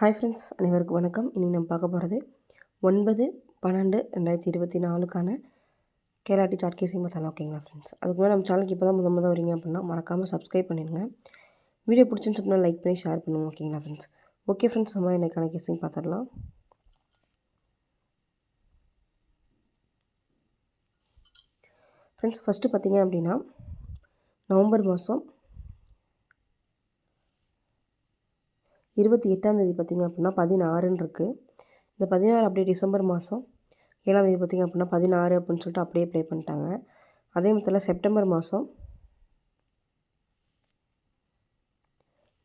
Hi friends, அனைவருக்கும் வணக்கம். இன்றைக்கி நம்ம பார்க்க போகிறது 9/12/2024க்கான கேலாட்டி சாட் கேசிங் மசாலா. ஓகேங்களா ஃப்ரெண்ட்ஸ், அதுக்கு மேலே நம்ம சேனலுக்கு இப்போ தான் முதல் வரீங்க அப்படின்னா மறக்காமல் சப்ஸ்கிரைப் பண்ணிடுங்க. வீடியோ பிடிச்சிருந்து அப்படின்னா லைக் பண்ணி ஷேர் பண்ணுவோம். ஓகேங்களா ஃப்ரெண்ட்ஸ். ஓகே ஃப்ரெண்ட்ஸ், நம்ம இன்றைக்கான கேசிங் பார்த்துடலாம். ஃப்ரெண்ட்ஸ், ஃபஸ்ட்டு பார்த்தீங்க அப்படின்னா நவம்பர் மாதம் 28ஆந்தேதி பார்த்திங்க அப்படின்னா 16ன்னு இருக்குது. இந்த 16 அப்படியே டிசம்பர் மாதம் 7ஆந்தேதி பார்த்திங்க அப்படின்னா 16 அப்படின்னு சொல்லிட்டு அப்படியே ப்ளே பண்ணிட்டாங்க. அதே மொத்தத்தில் செப்டம்பர் மாதம்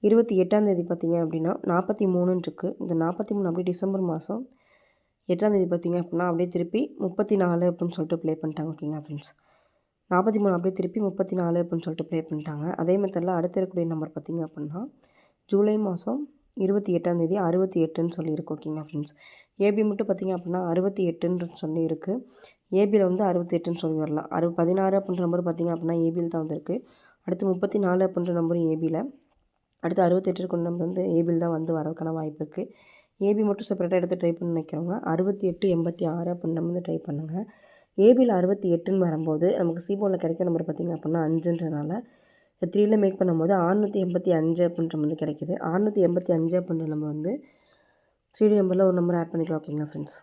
28ஆந்தேதி பார்த்திங்க அப்படின்னா 43ன்னு இருக்குது. இந்த 43 அப்படியே டிசம்பர் மாதம் 8ஆந்தேதி பார்த்திங்க அப்படின்னா அப்படியே திருப்பி 34 அப்படின்னு சொல்லிட்டு ப்ளே பண்ணிட்டாங்க. ஓகேங்களா ஃப்ரெண்ட்ஸ், 43 அப்படியே திருப்பி 34 அப்படின்னு சொல்லிட்டு ப்ளே பண்ணிட்டாங்க. அதே மெத்தடில் அடுத்த இருக்கக்கூடிய நம்பர் பார்த்திங்க அப்படின்னா ஜூலை மாதம் 28ஆந்தேதி 68ன்னு சொல்லியிருக்கு. ஓகேங்களா ஃப்ரெண்ட்ஸ், ஏபி மட்டும் பார்த்திங்க அப்படின்னா 68ன்னு சொல்லியிருக்கு. ஏபியில் வந்து 68ன்னு சொல்லி வரலாம். 16 அப்படின்ற நம்பர் பார்த்திங்க அப்படின்னா ஏபியில் தான் வந்திருக்கு. அடுத்து 34 அப்படின்ற நம்பரும் ஏபியில், அடுத்து 68 கொண்ட நம்பர் வந்து ஏபியில் தான் வந்து வரதுக்கான வாய்ப்பு இருக்குது. ஏபி மட்டும் செப்பரேட்டாக எடுத்து ட்ரை பண்ணி நினைக்கிறவங்க 6886 அப்படின்ற வந்து ட்ரை பண்ணுங்கள். ஏபியில் 68ன்னு வரும்போது நமக்கு சிபோர்டில் கிடைக்கிற நம்பர் பார்த்திங்க அப்படின்னா 5ன்றனால 3ல் மேக் பண்ணும்போது 685 அப்படின்ற வந்து கிடைக்கிது. 685 அப்படின்ற நம்ம வந்து 3D நம்பரில் ஒரு நம்பர் ஆட் பண்ணிக்கலாம். ஓகேங்களா ஃப்ரெண்ட்ஸ்,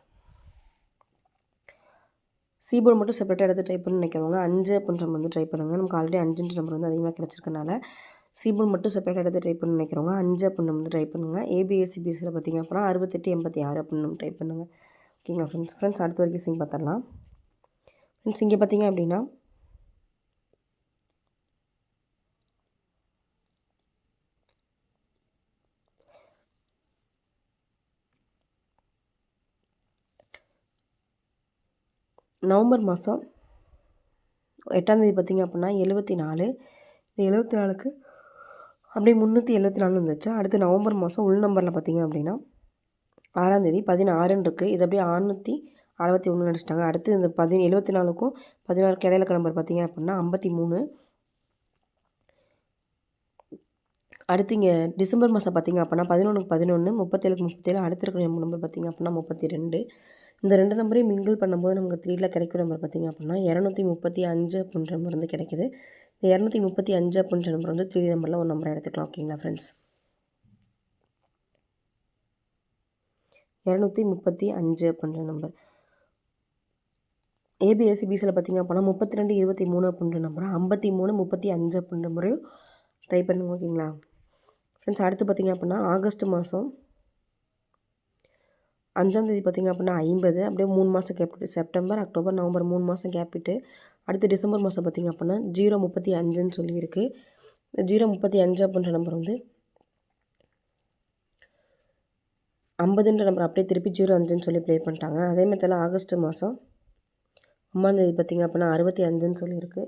சிபோர்டு மட்டும் செப்பரேட்டாக எடுத்து ட்ரை பண்ணி நினைக்கிறவங்க 5 அப்படின்ற வந்து ட்ரை பண்ணுங்கள். நமக்கு ஆல்ரெடி 5ன்ற நம்பர் வந்து அதிகமாக கிடச்சிருக்கனால சிபோர்டு மட்டும் செப்பரேட்டாக எடுத்து ட்ரை பண்ணி நினைக்கிறவங்க 5 அப்படின்னு வந்து ட்ரை பண்ணுங்கள். ஏபிஎஸ்சிபிஎஸ்சியில் பார்த்திங்க அப்படின்னா 6886 அப்படின்னு நம்ம ட்ரை பண்ணுங்கள். ஓகேங்களா ஃப்ரெண்ட்ஸ், அடுத்த வரைக்கும் சிங் பார்த்துடலாம். ஃப்ரெண்ட்ஸ், இங்கே பார்த்திங்க அப்படின்னா நவம்பர் மாதம் 8ஆந்தேதி பார்த்திங்க அப்படின்னா 74. இந்த 74க்கு அப்படியே 374 வந்துச்சு. அடுத்து நவம்பர் மாதம் உள் நம்பரில் பார்த்திங்க அப்படின்னா 6ஆந்தேதி 16ன்னு இருக்குது. இது அப்படியே 661 அடிச்சிட்டாங்க. அடுத்து இந்த 74க்கும் 16க்கு இடையில இருக்க நம்பர் பார்த்திங்க அப்படின்னா 53. அடுத்து இங்கே டிசம்பர் மாதம் பார்த்திங்க அப்படின்னா 11க்கு 11, 37க்கு 37, அடுத்து இருக்கிற நம்பர் பார்த்திங்க அப்படின்னா 32. இந்த 2 நம்பரையும் மிங்கிள் பண்ணும்போது நமக்கு 3ல் கிடைக்கிற நம்பர் பார்த்திங்க அப்படின்னா 235 அப்படின்ற நம்பர் வந்து கிடைக்கிது. இந்த 235 அப்படின்ற நம்பர் வந்து 3D நம்பரில் ஒரு நம்பரை எடுத்துக்கலாம். ஓகேங்களா ஃப்ரெண்ட்ஸ், 235 அப்படின்ற நம்பர். ஏபிஎஸ்சிபிஎஸ்சியில் பார்த்திங்க அப்படின்னா 32 23 அப்படின்ற நம்பரும் 53 35 அப்படின்ற நம்பரையும் ட்ரை பண்ணுங்க. ஓகேங்களா ஃப்ரெண்ட்ஸ், அடுத்து பார்த்திங்க அப்படின்னா ஆகஸ்ட் மாதம் 5ஆந்தேதி பார்த்திங்க அப்படின்னா 50, அப்படியே 3 மாதம் கேப்பிட்டு செப்டம்பர் அக்டோபர் நவம்பர் 3 மாதம் கேப்பிட்டு அடுத்து டிசம்பர் மாதம் பார்த்திங்க அப்படின்னா 035ன்னு சொல்லியிருக்கு. 035 அப்படின்ற நம்பர் வந்து 50ன்ற நம்பர் அப்படியே திருப்பி 05ன்னு சொல்லி ப்ளே பண்ணிட்டாங்க. அதே மாதிரி ஆகஸ்ட் மாதம் 3ஆந்தேதி பார்த்திங்க அப்படின்னா 65ன்னு சொல்லியிருக்கு.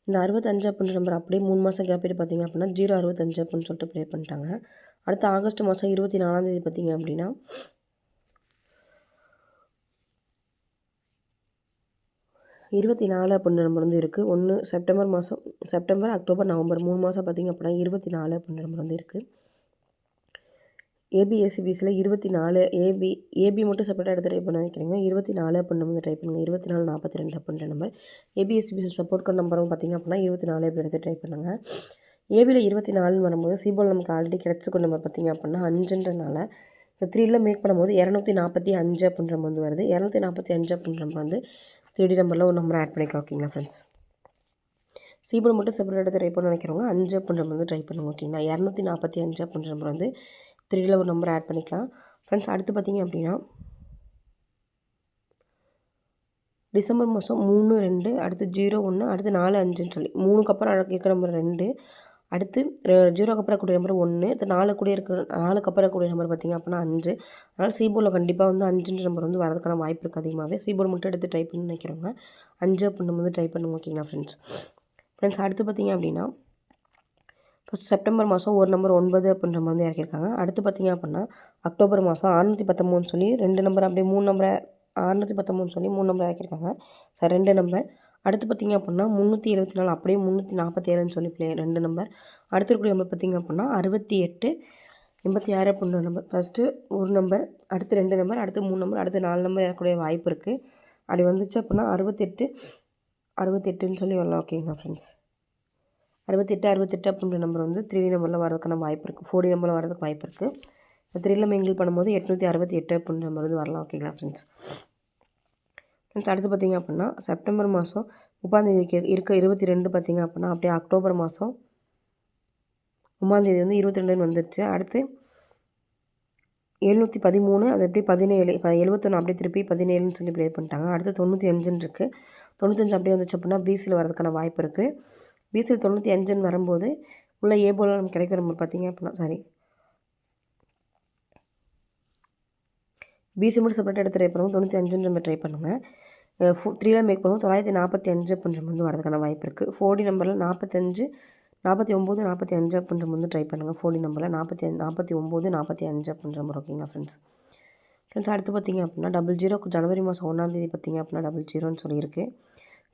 இந்த 65 அப்படின்ற நம்பர் அப்படியே 3 மாதம் கேப்பிட்டு பார்த்திங்க அப்படின்னா 065 அப்படின்னு சொல்லிட்டு ப்ளே பண்ணிட்டாங்க. அடுத்து ஆகஸ்ட் மாதம் 24ஆந்தேதி பார்த்திங்க அப்படின்னா 24 அப்படின்ற நம்பர் வந்து இருக்குது. செப்டம்பர் அக்டோபர் நவம்பர் 3 மாதம் பார்த்திங்க அப்படின்னா 24 அப்படின்ற நம்பர் வந்து இருக்குது. ஏபிஎஸ்சிபிஎஸ்சியில் 24, ஏபி மட்டும் செப்பரேட்டாக எடுத்து ட்ரை பண்ண வைக்கிறீங்க. 24 அப்படின்னு வந்து ட்ரை பண்ணுங்கள். 2442 அப்படின்ற நம்பர். ஏபிஎஸ்சிபிஎஸ்சி சப்போர்ட் கார்டு நம்பரும் பார்த்திங்க அப்படின்னா 24 எப்படி எடுத்து ட்ரை பண்ணுங்கள். ஏபியில் 24ன்னு வரும்போது சிபோர்டில் நமக்கு ஆல்ரெடி கிடச்சிக்க நம்பர் பார்த்திங்க அப்படின்னா 5ன்றனால இந்த 3ல் மேக் பண்ணும்போது 245 அப்படின்ற நம்பர் வந்து வருது. 245 அப்படின்ற நம்பர் வந்து 3D நம்பரில் ஒரு நம்பர் ஆட் பண்ணிக்கலாம். ஓகேங்களா ஃப்ரெண்ட்ஸ், சிபோர்டு மட்டும் செப்பரேட் எடுத்து ட்ரை பண்ண நினைக்கிறவங்க 5 அப்படின்ற வந்து ட்ரை பண்ணுங்க. ஓகேங்களா, 245 அப்படின்ற நம்பர் வந்து 3ல் ஒரு நம்பர் ஆட் பண்ணிக்கலாம். ஃப்ரெண்ட்ஸ், அடுத்து பார்த்திங்க அப்படின்னா டிசம்பர் மாதம் 3 2, அடுத்து 01, அடுத்து 4 5ன்னு சொல்லி 3க்கு அப்புறம் இருக்கிற நம்பர் 2, அடுத்து 0க்கு அப்புறம் இருக்கக்கூடிய நம்பர் 1, அடுத்து 4க்கு அப்புறம் இருக்கக்கூடிய நம்பர் பார்த்திங்க அப்படின்னா 5. அதனால் சிபோர்டில் கண்டிப்பாக வந்து 5ன்ற நம்பர் வந்து வரதுக்கான வாய்ப்பு இருக்குது அதிகமாகவே. சிபோர்டு மட்டும் எடுத்து ட்ரை பண்ணி நினைக்கிறவங்க 5 அப்படின்னு வந்து ட்ரை பண்ணுங்க. ஓகேங்களா ஃப்ரெண்ட்ஸ், அடுத்து பார்த்திங்க அப்படின்னா ஃபஸ்ட் செப்டம்பர் மாதம் ஒரு நம்பர் 9 அப்படின்ற மாதிரி வந்து இறக்கியிருக்காங்க. அடுத்து பார்த்திங்க அப்படின்னா அக்டோபர் மாதம் 619 சொல்லி 2 நம்பர் அப்படியே 3 நம்பரை 619 சொல்லி 3 நம்பர் இறக்கியிருக்காங்க. 2 நம்பர். அடுத்து பார்த்திங்க அப்படின்னா 374 அப்படியே 347ன்னு சொல்லி 2 நம்பர். அடுத்து இருக்கக்கூடிய நம்பர் பார்த்திங்க அப்படின்னா 68 86 அப்படின்ற நம்பர் ஃபஸ்ட்டு ஒரு நம்பர், அடுத்து 2 நம்பர், அடுத்து 3 நம்பர், அடுத்து 4 நம்பர் ஏறக்கூடிய வாய்ப்பு இருக்குது. அப்படி வந்துச்சு அப்படின்னா 68 68ன்னு சொல்லி வரலாம். ஓகேங்களா ஃப்ரெண்ட்ஸ்? 68 அப்படின்ற நம்பர் வந்து 3D நம்பரில் வரதுக்கான வாய்ப்பு இருக்குது. 4D நம்பரில் வரதுக்கு வாய்ப்பு இருக்குது. 3ல மிங்கிள் பண்ணும்போது 868 அப்படின்ற நம்பர் வந்து வரலாம். ஓகேங்களா ஃப்ரெண்ட்ஸ்? அடுத்து பார்த்திங்க அப்படின்னா செப்டம்பர் மாதம் 30ஆந்தேதிக்கு இருக்க 22 பார்த்திங்க அப்படின்னா அப்படியே அக்டோபர் மாதம் 3ஆந்தேதி வந்து 22ன்னு வந்துருச்சு. அடுத்து 713 அது அப்படியே 17 71 அப்படியே திருப்பி 17ன்னு சொல்லி ப்ளே பண்ணிட்டாங்க. அடுத்து 95ன்னு இருக்குது. 95 அப்படியே வந்துச்சு அப்படின்னா பிசியில் வரதுக்கான வாய்ப்பு இருக்குது. பிசியில் 95ன்னு வரும்போது உள்ள ஏ போல் நமக்கு கிடைக்கிற நம்பர் பார்த்திங்க அப்படின்னா பிசி மட்டும் செப்பரேட்டாக எடுத்து ட்ரை பண்ணுவோம். 95 நம்ம ட்ரை பண்ணுங்கள். 3ல மேக் பண்ணுவோம். 945 அப்படின்ற வந்து வரதுக்கான வாய்ப்பு இருக்குது. 4D நம்பரில் 45 49 45 அப்படின்ற வந்து ட்ரை பண்ணுங்கள். 4D நம்பரில் 49 45 அப்படின்ற நம்பர். ஓகேங்களா ஃப்ரெண்ட்ஸ்? அடுத்து பார்த்திங்க அப்படின்னா 00 ஜனவரி மாதம் 1ஆந்தேதி பார்த்திங்க அப்படின்னா 00ன்னு சொல்லியிருக்கு.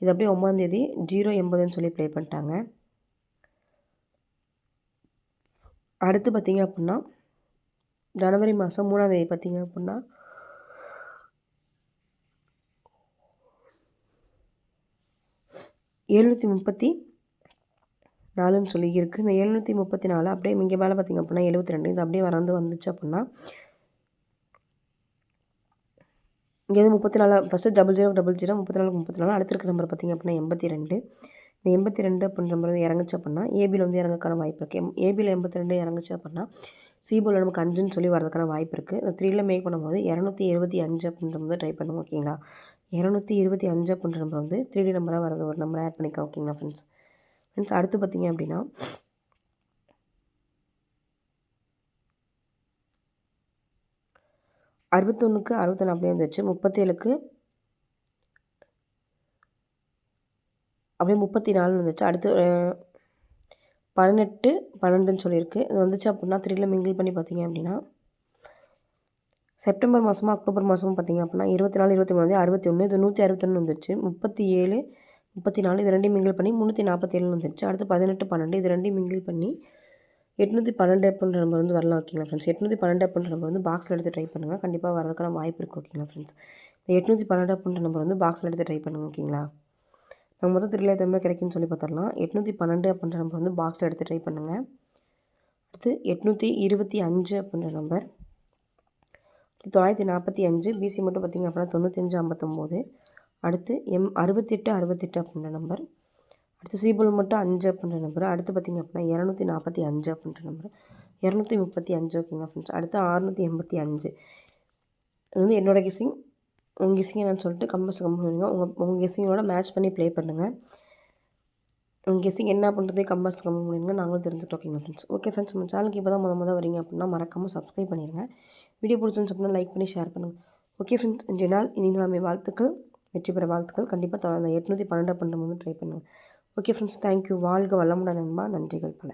இது அப்படியே 9ஆந்தேதி 080ன்னு சொல்லி ப்ளே பண்ணிட்டாங்க. அடுத்து பார்த்திங்க அப்படின்னா ஜனவரி மாதம் 3ஆந்தேதி பார்த்திங்க அப்படின்னா 734ன்னு சொல்லி இருக்குது. இந்த 734 அப்படியே இங்கே மேலே பார்த்திங்க அப்படின்னா 72 இது அப்படியே வந்துச்சு அப்படின்னா இங்கே 34 ஃபஸ்ட்டு 00 34 அடுத்து இருக்க நம்பர் பார்த்திங்க அப்படின்னா 82. இந்த 82 அப்படின்ற நம்பர் வந்து இறங்குச்சு அப்படின்னா ஏபியில் வந்து இறங்கக்கான வாய்ப்பு இருக்குது. ஏபியில் 82 இறங்குச்சு அப்படின்னா சிபோவில் நமக்கு 5ன்னு சொல்லி வரதுக்கான வாய்ப்பு இருக்குது. இந்த 3ல மேக் பண்ணும்போது 225 அப்படின்ற வந்து ட்ரை பண்ணுவோம். ஓகேங்களா? 225 அப்படின்ற நம்பர் வந்து 3D நம்பராக வரது ஒரு நம்பரை ஆட் பண்ணிக்கலாம். ஓகேங்களா ஃப்ரெண்ட்ஸ்? அடுத்து பார்த்திங்க அப்படின்னா 61க்கு 61 அப்படியே வந்துச்சு. 37க்கு அப்படியே 34ன்னு வந்துச்சு. அடுத்து 18 12ன்னு சொல்லியிருக்கு. இது வந்துச்சு அப்படின்னா 3ல மிங்கிள் பண்ணி பார்த்திங்க அப்படின்னா செப்டம்பர் மாதமும் அக்டோபர் மாதமும் பார்த்திங்க அப்படின்னா 24 23 61 இது 161 வந்துருச்சு. 37 34 இது ரெண்டையும் மிங்கிள் பண்ணி 347ன்னு வந்துருச்சு. அடுத்து 18 12 இது ரெண்டையும் மிங்கிள் பண்ணி 812 அப்படின்ற நம்பர் வந்து வரலாம். ஓகேங்களா ஃப்ரெண்ட்ஸ்? 812 அப்படின்ற நம்பர் வந்து பாக்ஸில் எடுத்து ட்ரை பண்ணுங்கள். கண்டிப்பாக வரதுக்கான வாய்ப்பு இருக்குது. ஓகேங்களா ஃப்ரெண்ட்ஸ்? இந்த 812 அப்படின்ற நம்பர் வந்து பாக்ஸில் எடுத்து ட்ரை பண்ணுங்கள். ஓகேங்களா? நம்ம மொத்தம் 3ல எத்தனை நம்பர் கிடைக்குன்னு சொல்லி பார்த்துடலாம். 812 அப்படின்ற நம்பர் வந்து பாக்ஸில் எடுத்து ட்ரை பண்ணுங்கள். அடுத்து 825 அப்படின்ற நம்பர், 945 பிசி மட்டும் பார்த்திங்க அப்படின்னா 95 59. அடுத்து 68 68 அப்படின்ற நம்பர். அடுத்து சிபோல் மட்டும் 5 அப்படின்ற நம்பர். அடுத்து பார்த்திங்க அப்படின்னா 245 அப்படின்ற நம்பர், 235. ஓகேங்களா ஃப்ரெண்ட்ஸ்? அடுத்து 685. இது வந்து என்னோடய கெஸ்ஸிங். உங்கள் கெஸ்ஸிங் என்னன்னு சொல்லிட்டு கமெண்ட்ஸ் பண்ணுவீங்க. உங்கள் கெஸ்ஸிங்கோட மேட்ச் பண்ணி ப்ளே பண்ணுங்கள். உங்கள் கெஸ்ஸிங் என்ன பண்ணுறதே கமெண்ட்ஸ் கமெண்ட் பண்ணிடுங்க. நாங்களும் தெரிஞ்சுக்கிட்டோம். ஓகேங்களா ஃப்ரெண்ட்ஸ்? ஓகே ஃப்ரெண்ட்ஸ், நம்ம சேனலுக்கு இப்போ தான் முத வரீங்க அப்படின்னா மறக்காமல் சப்ஸ்கிரைப் பண்ணிடுங்க. வீடியோ பிடிச்சிருந்து அப்படின்னா லைக் பண்ணி ஷேர் பண்ணுங்கள். ஓகே ஃப்ரெண்ட்ஸ், இன்றைய நாள் இனிமே வாழ்த்துக்கள், வெற்றி பெற வாழ்த்துக்கள். கண்டிப்பாக அந்த 812 அப்படின்ற வந்து ட்ரை பண்ணுங்கள். Okay friends, thank you. வாழ்க வளமுடன் நண்பா. நன்றிகள் பல.